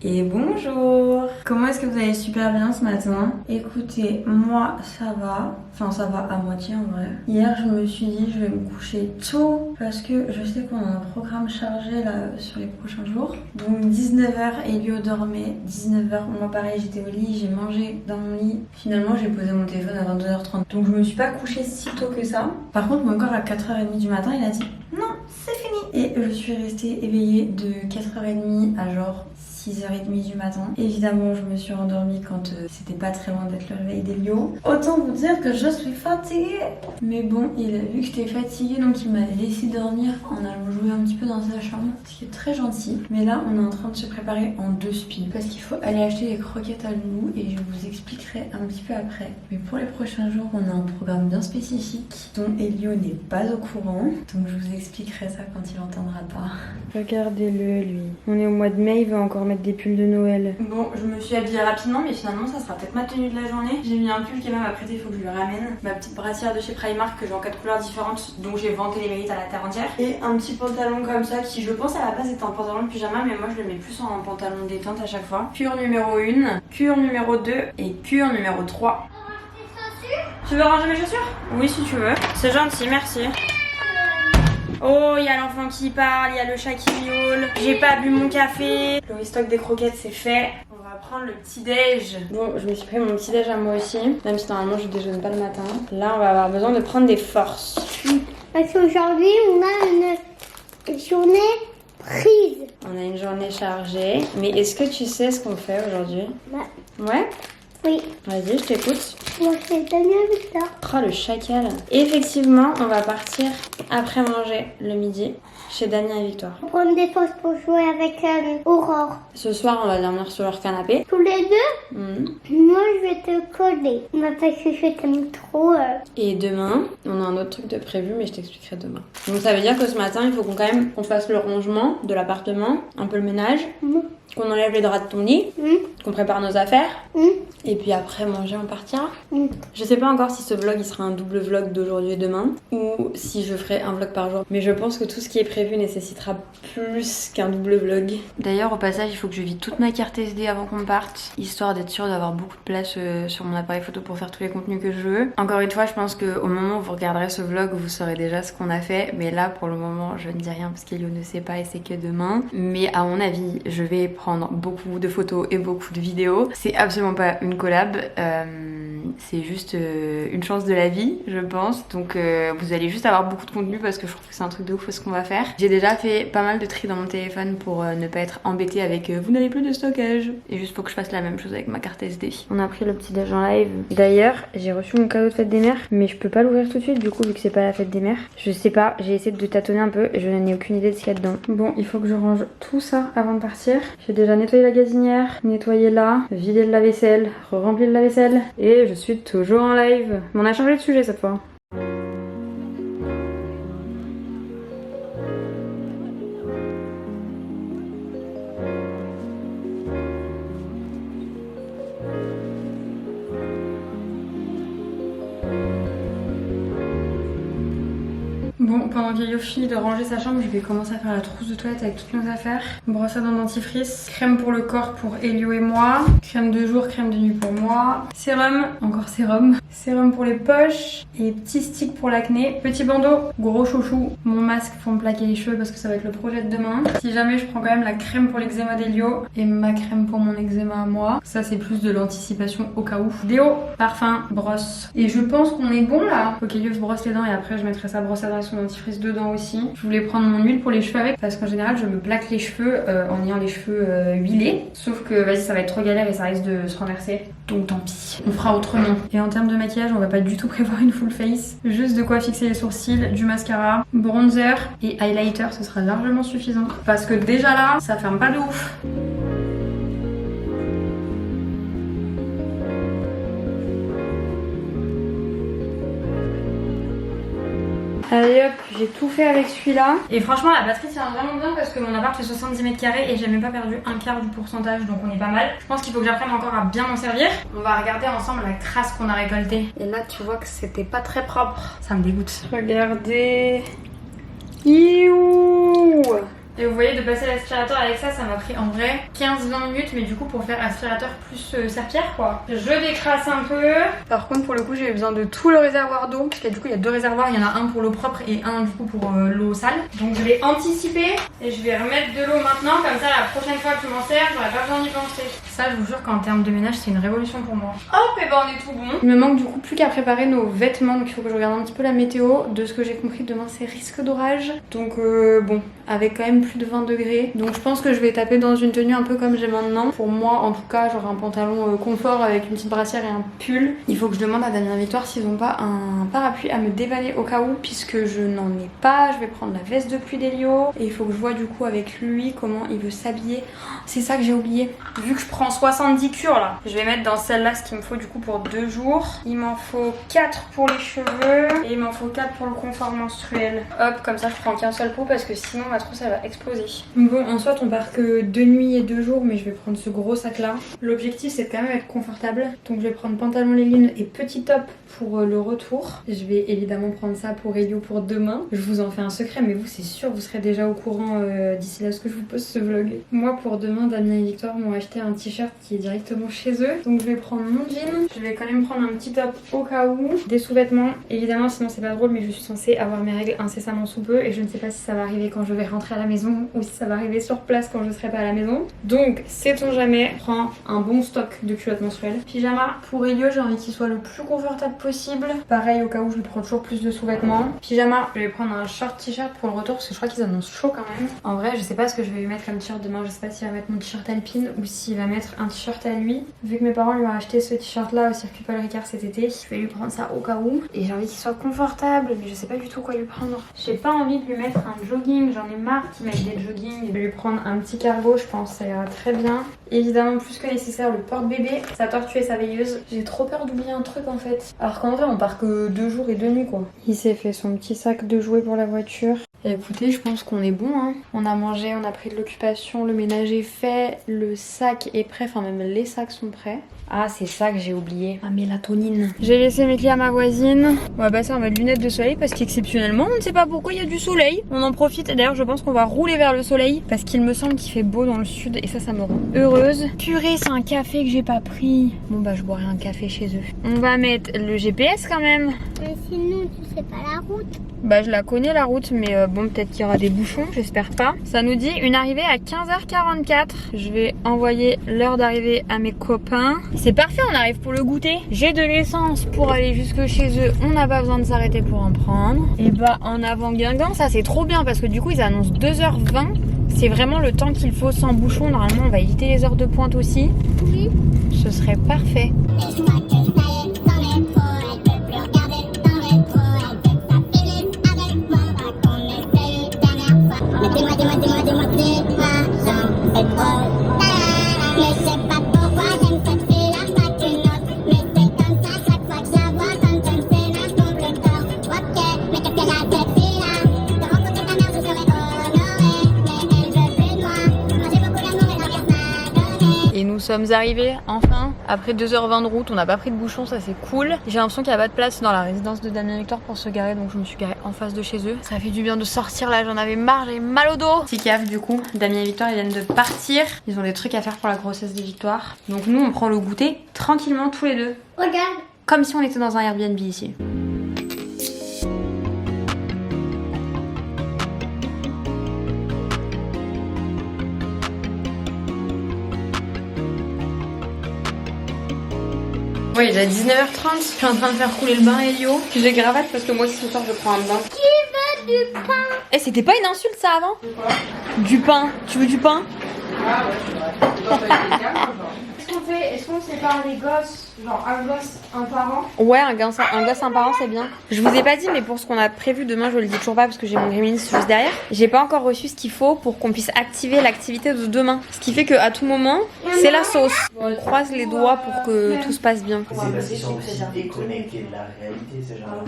Et bonjour! Comment est-ce que vous allez super bien ce matin? Écoutez, moi ça va, enfin ça va à moitié en vrai. Hier je me suis dit je vais me coucher tôt parce que je sais qu'on a un programme chargé là sur les prochains jours. Donc 19h, Elio dormait, 19h, moi pareil j'étais au lit, j'ai mangé dans mon lit. Finalement j'ai posé mon téléphone à 22h30. Donc je me suis pas couchée si tôt que ça. Par contre mon corps à 4h30 du matin il a dit non c'est fini. Et je suis restée éveillée de 4h30 à genre 6h30 du matin. Évidemment, je me suis endormie quand c'était pas très loin d'être le réveil d'Elio. Autant vous dire que je suis fatiguée. Mais bon, il a vu que j'étais fatiguée, donc il m'a laissé dormir en allant jouer un petit peu dans sa chambre, ce qui est très gentil. Mais là, on est en train de se préparer en 2 speed parce qu'il faut aller acheter les croquettes à Loulou et je vous expliquerai un petit peu après. Mais pour les prochains jours, on a un programme bien spécifique dont Elio n'est pas au courant. Donc je vous expliquerai ça quand il entendra pas. Regardez-le, lui. On est au mois de mai, il va encore mettre des pulls de Noël. Bon, je me suis habillée rapidement, mais finalement ça sera peut-être ma tenue de la journée. J'ai mis un pull qui m'a prêté, il faut que je lui ramène. Ma petite brassière de chez Primark que j'ai en 4 couleurs différentes, dont j'ai vanté les mérites à la terre entière. Et un petit pantalon comme ça qui, je pense, à la base était un pantalon de pyjama, mais moi je le mets plus en pantalon détente à chaque fois. Cure numéro 1, cure numéro 2 et cure numéro 3. Tu veux ranger mes chaussures? Oui, si tu veux. C'est gentil, merci. Oh, il y a l'enfant qui parle, il y a le chat qui miaule. J'ai pas bu mon café. Le restock des croquettes, c'est fait. On va prendre le petit déj. Bon, je me suis pris mon petit déj à moi aussi. Même si normalement je déjeune pas le matin. Là, on va avoir besoin de prendre des forces. Parce qu'aujourd'hui, on a une journée prise. On a une journée chargée. Mais est-ce que tu sais ce qu'on fait aujourd'hui? Bah, Ouais? oui. Vas-y, je t'écoute. Moi, je vais donner avec ça. Oh, le chacal. Effectivement, on va partir après manger le midi chez Damien et Victoire. Prendre des forces pour jouer avec Aurore. Ce soir, on va dormir sur leur canapé. Tous les deux, moi, je vais te coller. Mais parce que je t'aime trop. Et demain, on a un autre truc de prévu, mais je t'expliquerai demain. Donc ça veut dire que ce matin, il faut qu'on fasse le rangement de l'appartement, un peu le ménage, qu'on enlève les draps de ton lit, qu'on prépare nos affaires, et puis après manger, on partira. Je sais pas encore si ce vlog il sera un double vlog d'aujourd'hui et demain, ou si je ferai un vlog par jour. Mais je pense que tout ce qui est prévu nécessitera plus qu'un double vlog. D'ailleurs, au passage, il faut que je vide toute ma carte SD avant qu'on parte, histoire d'être sûre d'avoir beaucoup de place sur mon appareil photo pour faire tous les contenus que je veux. Encore une fois, je pense qu'au moment où vous regarderez ce vlog, vous saurez déjà ce qu'on a fait. Mais là, pour le moment, je ne dis rien parce qu'Elio ne sait pas et c'est que demain. Mais à mon avis, je vais prendre beaucoup de photos et beaucoup de vidéos. C'est absolument pas une collab. C'est juste une chance de la vie, je pense. Donc vous allez juste avoir beaucoup de contenu parce que je trouve que c'est un truc de ouf ce qu'on va faire. J'ai déjà fait pas mal de tri dans mon téléphone pour ne pas être embêtée avec vous n'avez plus de stockage. Et juste faut que je fasse la même chose avec ma carte SD. On a pris le petit déj en live. D'ailleurs, j'ai reçu mon cadeau de fête des mères, mais je peux pas l'ouvrir tout de suite du coup vu que c'est pas la fête des mères. Je sais pas, j'ai essayé de tâtonner un peu et je n'ai aucune idée de ce qu'il y a dedans. Bon, il faut que je range tout ça avant de partir. J'ai déjà nettoyé la gazinière, nettoyé là, vidé le lave-vaisselle, rempli le lave-vaisselle et je suis toujours en live. Mais on a changé de sujet cette fois. Bon, pendant qu'Elio finit de ranger sa chambre, je vais commencer à faire la trousse de toilette avec toutes nos affaires. Brosse à dents dentifrice, crème pour le corps pour Elio et moi, crème de jour, crème de nuit pour moi, sérum, encore sérum, sérum pour les poches et petit stick pour l'acné, petit bandeau, gros chouchou, mon masque pour me plaquer les cheveux parce que ça va être le projet de demain. Si jamais je prends quand même la crème pour l'eczéma d'Elio et ma crème pour mon eczéma à moi, ça c'est plus de l'anticipation au cas où. Déo, parfum, brosse. Et je pense qu'on est bon là. Faut qu'Elio se brosse les dents et après je mettrai sa brosse à dents et son dentifrice dedans aussi. Je voulais prendre mon huile pour les cheveux avec parce qu'en général je me plaque les cheveux en ayant les cheveux huilés. Sauf que vas-y ça va être trop galère et ça risque de se renverser. Donc tant pis, on fera autrement. Et en termes de maquillage, on va pas du tout prévoir une full face. Juste de quoi fixer les sourcils, du mascara, bronzer et highlighter, ce sera largement suffisant. Parce que déjà là, ça ferme pas de ouf. Allez hop, j'ai tout fait avec celui-là. Et franchement, la batterie tient vraiment bien parce que mon appart fait 70 mètres carrés et j'ai même pas perdu un quart du pourcentage, donc on est pas mal. Je pense qu'il faut que j'apprenne encore à bien m'en servir. On va regarder ensemble la crasse qu'on a récoltée. Et là, tu vois que c'était pas très propre. Ça me dégoûte. Regardez. Youh! Et vous voyez, de passer l'aspirateur avec ça, ça m'a pris en vrai 15-20 minutes, mais du coup pour faire aspirateur plus serpillère quoi. Je décrasse un peu. Par contre pour le coup j'ai besoin de tout le réservoir d'eau, parce que du coup il y a 2 réservoirs, il y en a un pour l'eau propre et un du coup pour l'eau sale. Donc je vais anticiper et je vais remettre de l'eau maintenant, comme ça la prochaine fois que je m'en sers, j'aurai pas besoin d'y penser. Ça je vous jure qu'en termes de ménage c'est une révolution pour moi. Hop, et ben on est tout bon. Il me manque du coup plus qu'à préparer nos vêtements, donc il faut que je regarde un petit peu la météo. De ce que j'ai compris, demain c'est risque d'orage, donc bon, avec quand même plus de 20 degrés, donc je pense que je vais taper dans une tenue un peu comme j'ai maintenant. Pour moi en tout cas, genre un pantalon confort avec une petite brassière et un pull. Il faut que je demande à Damien et Victoire s'ils ont pas un parapluie à me déballer au cas où, puisque je n'en ai pas. Je vais prendre la veste de pluie d'Elio et il faut que je vois du coup avec lui comment il veut s'habiller. C'est ça que j'ai oublié, vu que je prends 70 cures là, je vais mettre dans celle-là ce qu'il me faut du coup pour 2 jours. Il m'en faut 4 pour les cheveux et il m'en faut 4 pour le confort menstruel. Hop, comme ça je prends qu'un seul pot parce que sinon ma trousse elle va exploser. Bon, en soit on part que 2 nuits et 2 jours, mais je vais prendre ce gros sac là. L'objectif c'est de quand même être confortable, donc je vais prendre pantalon legging et petit top pour le retour. Je vais évidemment prendre ça pour Elio pour demain. Je vous en fais un secret, mais vous c'est sûr vous serez déjà au courant d'ici là ce que je vous poste ce vlog. Moi pour demain, Damien et Victoire m'ont acheté un t-shirt qui est directement chez eux, donc je vais prendre mon jean. Je vais quand même prendre un petit top au cas où, des sous-vêtements évidemment, sinon c'est pas drôle, mais je suis censée avoir mes règles incessamment sous peu et je ne sais pas si ça va arriver quand je vais rentrer à la maison ou si ça va arriver sur place quand je serai pas à la maison. Donc sait-on jamais, prends un bon stock de culottes menstruelles. Pyjama pour Elio, j'ai envie qu'il soit le plus confortable possible. Pareil au cas où je lui prends toujours plus de sous-vêtements. Pyjama, je vais prendre un short t-shirt pour le retour parce que je crois qu'ils annoncent chaud quand même. En vrai je sais pas ce que je vais lui mettre comme t-shirt demain, je sais pas s'il va mettre mon t-shirt alpine ou s'il va mettre un t-shirt à lui. Vu que mes parents lui ont acheté ce t-shirt là au circuit Paul Ricard cet été, je vais lui prendre ça au cas où. Et j'ai envie qu'il soit confortable, mais je sais pas du tout quoi lui prendre. J'ai pas envie de lui mettre un jogging, j'en ai marre qu'il mette des joggings. Je vais lui prendre un petit cargo, je pense ça ira très bien. Évidemment plus que nécessaire le porte-bébé, sa tortue et sa veilleuse. J'ai trop peur d'oublier un truc en fait. Alors qu'en vrai on part que 2 jours et 2 nuits quoi. Il s'est fait son petit sac de jouets pour la voiture. Et écoutez, je pense qu'on est bon hein. On a mangé, on a pris de l'occupation, le ménage est fait, le sac est prêt, enfin même les sacs sont prêts. Ah c'est ça que j'ai oublié, ma mélatonine. J'ai laissé mes clés à ma voisine. On va passer en mode lunettes de soleil parce qu'exceptionnellement on ne sait pas pourquoi il y a du soleil. On en profite, d'ailleurs je pense qu'on va rouler vers le soleil parce qu'il me semble qu'il fait beau dans le sud et ça me rend heureuse. Purée, c'est un café que j'ai pas pris. Bon bah je boirai un café chez eux. On va mettre le GPS quand même. Mais sinon tu sais pas la route. Bah je la connais la route, mais bon peut-être qu'il y aura des bouchons, j'espère pas. Ça nous dit une arrivée à 15h44. Je vais envoyer l'heure d'arrivée à mes copains. C'est parfait, on arrive pour le goûter. J'ai de l'essence pour aller jusque chez eux, on n'a pas besoin de s'arrêter pour en prendre. Et bah en avant Guingamp, ça c'est trop bien parce que du coup ils annoncent 2h20. C'est vraiment le temps qu'il faut sans bouchon. Normalement on va éviter les heures de pointe aussi. Oui. Ce serait parfait. Et nous sommes arrivés enfin après 2h20 de route, on n'a pas pris de bouchon, ça c'est cool. J'ai l'impression qu'il n'y a pas de place dans la résidence de Damien et Victoire pour se garer, donc je me suis garée en face de chez eux. Ça fait du bien de sortir là, j'en avais marre, j'avais mal au dos. Petit caf du coup, Damien et Victoire ils viennent de partir. Ils ont des trucs à faire pour la grossesse de Victoire. Donc nous on prend le goûter tranquillement tous les deux. Regarde. Comme si on était dans un Airbnb ici. Ouais, il est déjà 19h30, je suis en train de faire couler le bain Elio. J'ai gravate parce que moi aussi ce soir je prends un bain. Qui veut du pain? Eh, c'était pas une insulte ça avant? Du pain. Tu veux du pain? Ah ouais, c'est vrai. Est-ce qu'on sépare les gosses? Genre un gosse, un parent? Ouais, un gosse, un parent, c'est bien. Je vous ai pas dit, mais pour ce qu'on a prévu demain, je le dis toujours pas parce que j'ai mon Gremlins juste derrière. J'ai pas encore reçu ce qu'il faut pour qu'on puisse activer l'activité de demain. Ce qui fait qu'à tout moment, C'est la sauce. On croise les doigts pour que tout se passe bien. C'est parce qu'ils sont aussi déconnectés de la réalité, ces gens-là.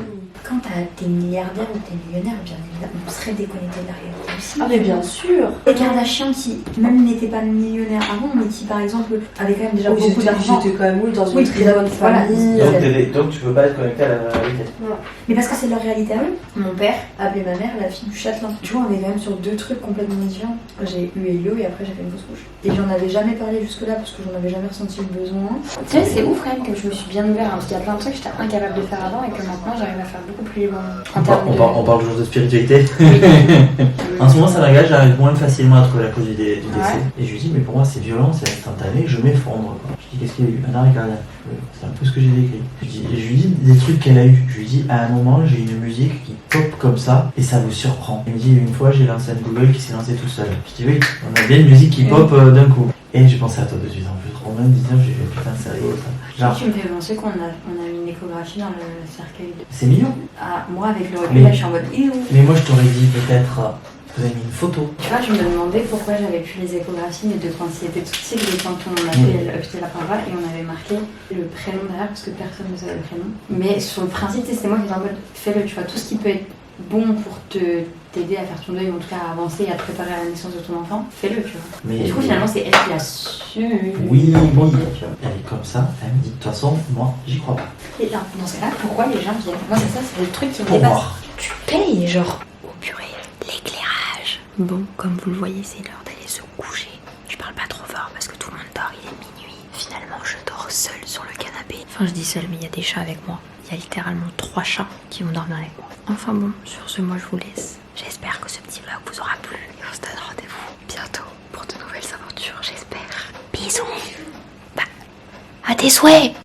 Quand t'es milliardaire ou t'es millionnaire, bien évidemment, on serait déconnecté de la réalité aussi. Ah mais bien sûr. Les Kardashians qui même n'étaient pas millionnaires avant, mais qui par exemple avaient quand même déjà beaucoup d'argent. J'étais quand même dans une Oui, très bonne voilà. famille. Donc tu peux pas être connecté à la réalité. Mais parce que c'est leur réalité à eux. Mon père appelait ma mère la fille du châtelain. Tu vois, on est quand même sur deux trucs complètement différents. J'ai eu Elio et après j'ai fait une fausse couche. Et j'en avais jamais parlé jusque-là parce que j'en avais jamais ressenti le besoin. Tu sais, c'est ouf quand même que je me suis bien ouvert, hein, parce qu'il y a plein de trucs que j'étais incapable de faire avant et que maintenant j'arrive à faire beaucoup plus librement. On parle toujours de spiritualité. En ce moment, ça m'engage, j'arrive moins facilement à trouver la cause du décès. Et je lui dis, mais pour moi, c'est violent, c'est instantané, je m'effondre. Je dis, qu'est-ce qu'il y a eu? Un arrêt cardiaque. C'est un peu ce que j'ai décrit. Je lui dis des trucs qu'elle a eu. Je lui dis, à un moment, j'ai une musique qui pop comme ça et ça vous surprend. Il me dit, une fois, j'ai lancé un Google qui s'est lancé tout seul. Je dis, oui, on a bien une musique qui pop d'un coup. Et j'ai pensé à toi de suite en plus. En même 19, j'ai fait putain, sérieux ça. Genre, Tu me fais penser qu'on a mis une échographie dans le cercueil de... c'est mignon. Ah, moi avec le recul, Mais- là je suis en mode Mais moi, je t'aurais dit peut-être, vous avez mis une photo. Tu vois, je me demandais pourquoi j'avais plus les échographies, mais de quand il était tout petit, de quand on a fait la première et on avait marqué le prénom derrière parce que personne ne savait le prénom. Mais sur le principe, c'était moi qui étais en mode fais-le, tu vois, tout ce qui peut être bon pour t'aider à faire ton deuil, ou en tout cas à avancer et à te préparer à la naissance de ton enfant, fais-le, tu vois. Mais Et du coup, finalement, c'est elle qui a su. oui, Ok, oui. tu vois. Elle est comme ça, elle me dit, de toute façon, moi, j'y crois pas. Et là, dans ce cas-là, pourquoi les gens viennent? Moi, c'est ça, c'est le truc qui me Pour dépasse. voir. Tu payes, genre. Oh purée, l'éclairage. Bon, comme vous le voyez, c'est l'heure d'aller se coucher. Je parle pas trop fort parce que tout le monde dort, il est minuit. Finalement, je dors seule sur le canapé. Enfin, je dis seule, mais il y a des chats avec moi. Il y a littéralement 3 chats qui vont dormir avec moi. Enfin bon, sur ce, moi je vous laisse. J'espère que ce petit vlog vous aura plu. Et on se donne rendez-vous bientôt pour de nouvelles aventures, j'espère. Bisous. Bah, à tes souhaits.